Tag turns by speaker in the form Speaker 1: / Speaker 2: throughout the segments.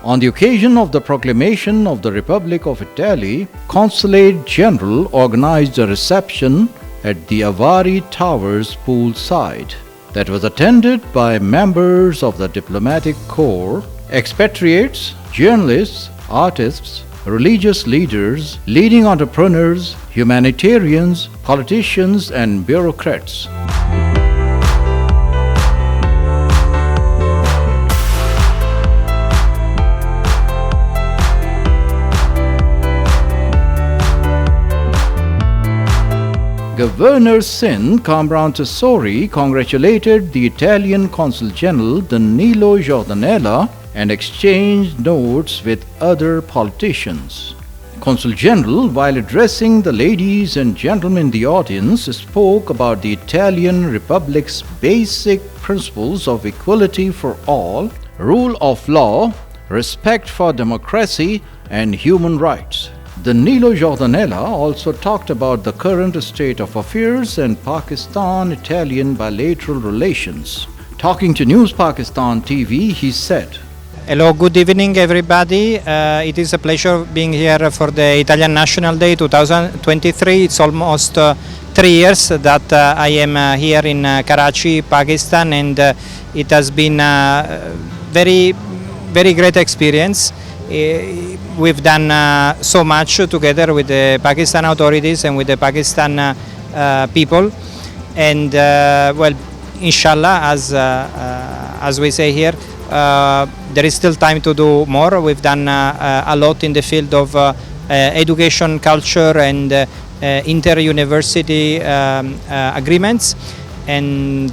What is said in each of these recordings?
Speaker 1: On the occasion of the proclamation of the Republic of Italy, Consul General organized a reception at the Avari Towers Pool Side that was attended by members of the diplomatic corps, expatriates, journalists, artists, religious leaders, leading entrepreneurs, humanitarians, politicians, and bureaucrats. Governor Sindh Kamran Tessori congratulated the Italian Consul General Danilo Giurdanella and exchanged notes with other politicians. Consul General, while addressing the ladies and gentlemen in the audience, spoke about the Italian Republic's basic principles of equality for all, rule of law, respect for democracy, and human rights. Danilo Giurdanella also talked about the current state of affairs and Pakistan-Italian bilateral relations. Talking to News Pakistan TV, he said,
Speaker 2: Hello, good evening everybody. It is a pleasure being here for the Italian National Day 2023. It's almost 3 years that I am here in Karachi, Pakistan, and it has been a very great experience. We've done so much together with the Pakistan authorities and with the Pakistan people, and well, inshallah, as we say here, there is still time to do more. We've done a lot in the field of education, culture, and inter-university agreements, and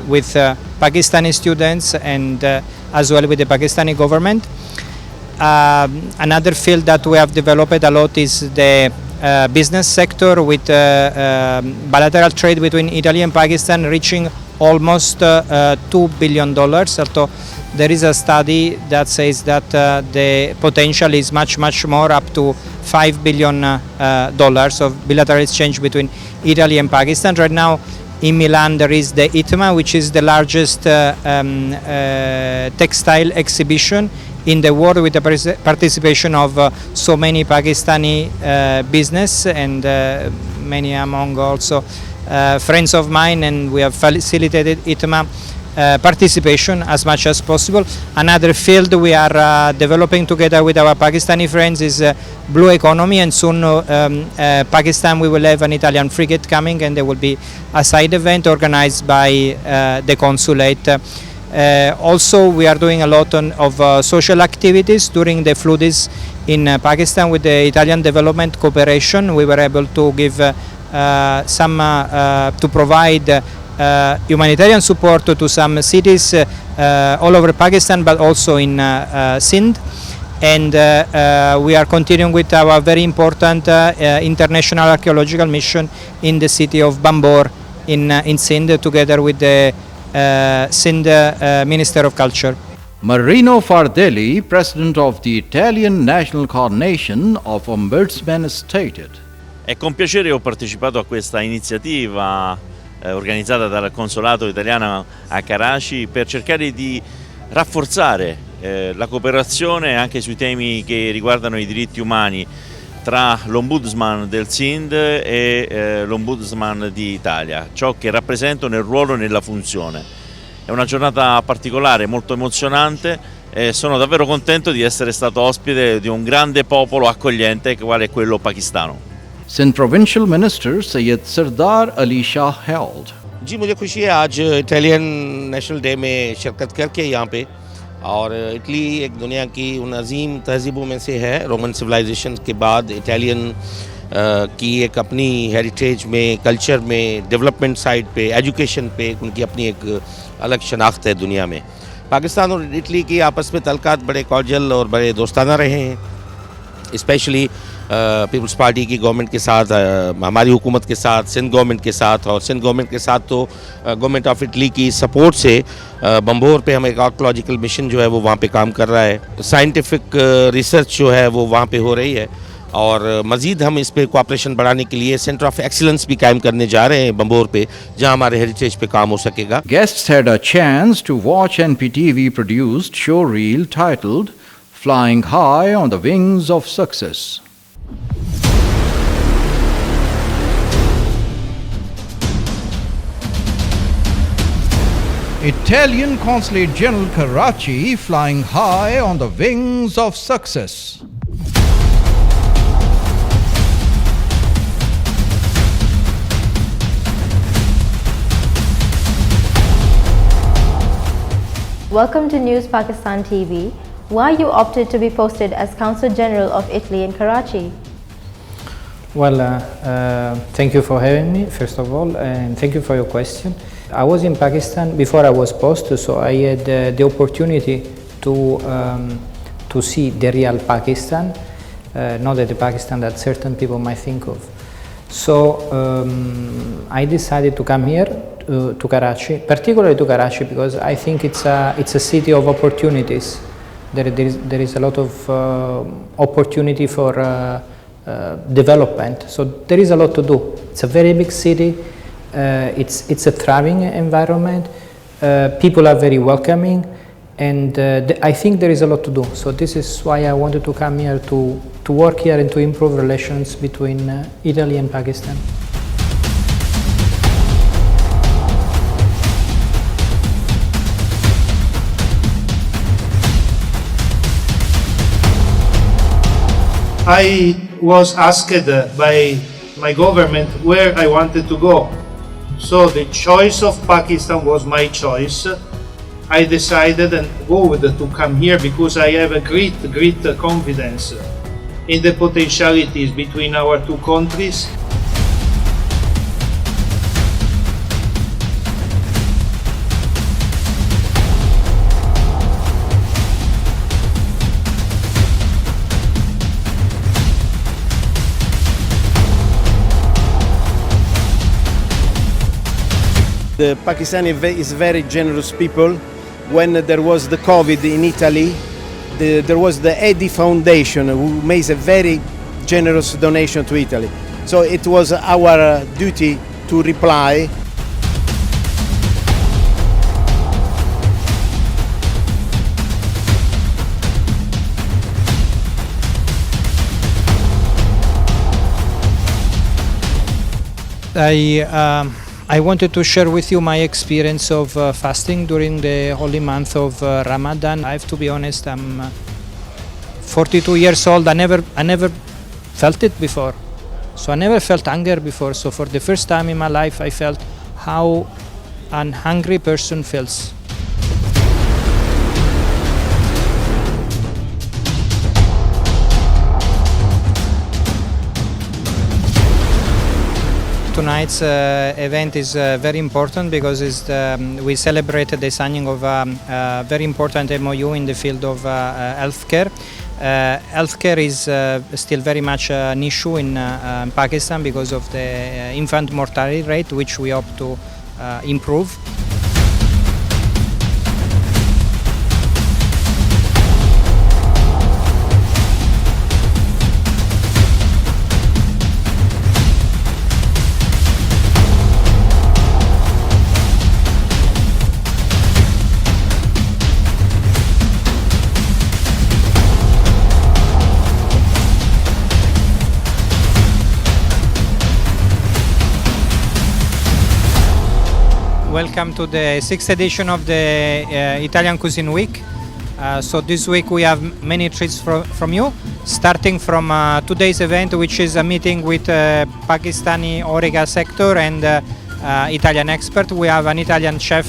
Speaker 2: with Pakistani students, and as well with the Pakistani government. Another field that we have developed a lot is the business sector, with bilateral trade between Italy and Pakistan reaching almost $2 billion. Although there is a study that says that the potential is much more, up to $5 billion of bilateral exchange between Italy and Pakistan. Right now in Milan there is the ITMA, which is the largest textile exhibition in the world, with the participation of so many Pakistani business, and many among also friends of mine, and we have facilitated ITMA participation as much as possible. Another field we are developing together with our Pakistani friends is blue economy, and soon Pakistan we will have an Italian frigate coming, and there will be a side event organized by the consulate. Also, we are doing a lot of social activities during the floodies in Pakistan with the Italian Development Cooperation. We were able to give to provide humanitarian support to some cities all over Pakistan, but also in Sindh. And we are continuing with our very important international archaeological mission in the city of Bambor in Sindh, together with the Sindh Minister of Culture.
Speaker 1: Marino Fardelli, president of the Italian National Coordination of Ombudsmen, stated,
Speaker 3: È con piacere che ho partecipato a questa iniziativa organizzata dal Consolato italiano a Karachi per cercare di rafforzare la cooperazione anche sui temi che riguardano i diritti umani tra l'Ombudsman del Sindh e l'Ombudsman di Italia, ciò che rappresento nel ruolo e nella funzione. È una giornata particolare, molto emozionante, e sono davvero contento di essere stato ospite di un grande popolo accogliente quale è quello pakistano.
Speaker 1: Sindh Provincial Minister Syed Sardar Ali Shah held.
Speaker 4: जी मुझे खुशी है आज Italian national day में शिरकत करके यहाँ पे, और इटली एक दुनिया की उन अजीम तहजीबों में से है। रोमन सिविलाइजेशन के बाद इटालियन की एक अपनी हेरिटेज में, कल्चर में, डेवलपमेंट साइड पे, एजुकेशन पे उनकी अपनी एक अलग शनाख्त है दुनिया में। पाकिस्तान और इटली की आपस में तल्कात बड़े कॉर्डियल और बड़े दोस्ताना रहे हैं, स्पेशली पीपल्स पार्टी की गवर्नमेंट के साथ, हमारी हुकूमत के साथ, सिंध गवर्नमेंट के साथ, और सिंध गवर्नमेंट के साथ तो गवर्नमेंट ऑफ इटली की सपोर्ट से बम्बोर पे हम एक आर्कियोलॉजिकल मिशन जो है वो वहाँ पे काम कर रहा है। साइंटिफिक रिसर्च जो है वो वहाँ पे हो रही है, और मज़ीद हम इस पे कोऑपरेशन बढ़ाने के लिए सेंटर ऑफ एक्सीलेंस भी कायम करने जा रहे हैं बम्बोर पे, जहाँ हमारे हेरिटेज पे काम हो सकेगा।
Speaker 1: Guests had a chance to watch NPTV produced show reel titled flying high on the wings of success. Italian Consul General Karachi flying high on the wings of success.
Speaker 5: Welcome to News Pakistan TV. Why you opted to be posted as Consul General of Italy in Karachi?
Speaker 2: Well, thank you for having me, first of all, and thank you for your question. I was in Pakistan before I was posted, so I had the opportunity to see the real Pakistan, not the Pakistan that certain people might think of. So I decided to come here to Karachi, particularly to Karachi, because I think it's a city of opportunities. There is a lot of opportunity for development. So there is a lot to do. It's a very big city. It's a thriving environment. People are very welcoming, and I think there is a lot to do. So this is why I wanted to come here to work here and to improve relations between Italy and Pakistan.
Speaker 6: I was asked by my government where I wanted to go. So the choice of Pakistan was my choice. I decided and vowed to come here because I have a great confidence in the potentialities between our two countries.
Speaker 7: The Pakistani is very generous people. When there was the COVID in Italy, there was the Edi Foundation who made a very generous donation to Italy. So it was our duty to reply.
Speaker 2: I wanted to share with you my experience of fasting during the holy month of Ramadan. I have to be honest, I'm 42 years old. I never felt it before. So I never felt hunger before. So for the first time in my life, I felt how an hungry person feels. Tonight's event is very important because we celebrated the signing of a very important MOU in the field of healthcare. Healthcare is still very much an issue in Pakistan because of the infant mortality rate, which we hope to improve. Welcome to the 6th edition of the Italian Cuisine Week. So this week we have many treats from you, starting from today's event, which is a meeting with Pakistani Horeca sector and Italian expert. We have an Italian chef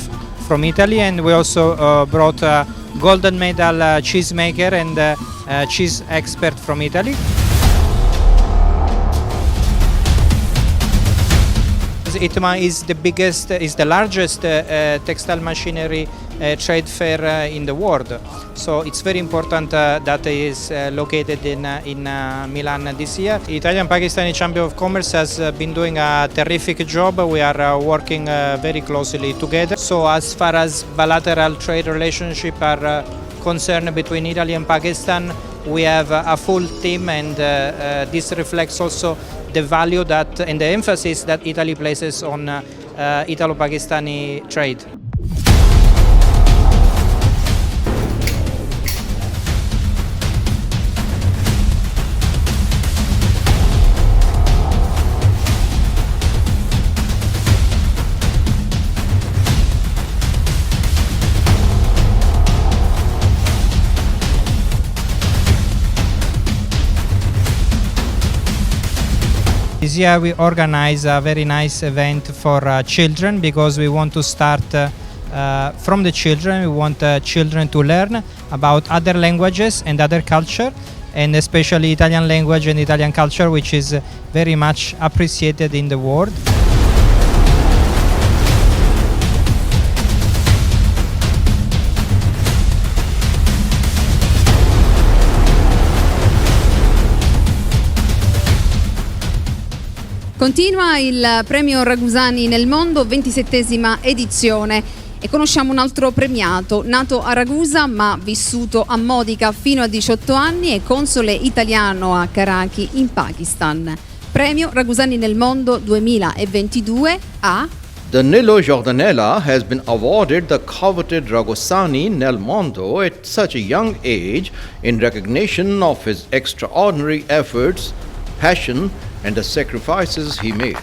Speaker 2: from Italy, and we also brought a golden medal cheesemaker and cheese expert from Italy. ITMA is the largest textile machinery trade fair in the world. So it's very important that it is located in Milan this year. Italian Pakistani Chamber of Commerce has been doing a terrific job. We are working very closely together. So as far as bilateral trade relationships are concerned between Italy and Pakistan, we have a full team, and this reflects also the value that and the emphasis that Italy places on Italo-Pakistani trade. this year we organize a very nice event for children, because we want to start from the children. We want children to learn about other languages and other culture, and especially Italian language and Italian culture, which is very much appreciated in the world.
Speaker 8: Continua il premio Ragusani nel mondo, 27ª edizione, e conosciamo un altro premiato, nato a Ragusa ma vissuto a Modica fino a 18 anni e console italiano a Karachi in Pakistan. Premio Ragusani nel mondo 2022 a
Speaker 1: Danilo Giurdanella has been awarded the coveted Ragusani nel mondo at such a young age in recognition of his extraordinary efforts, passion, and the sacrifices he made.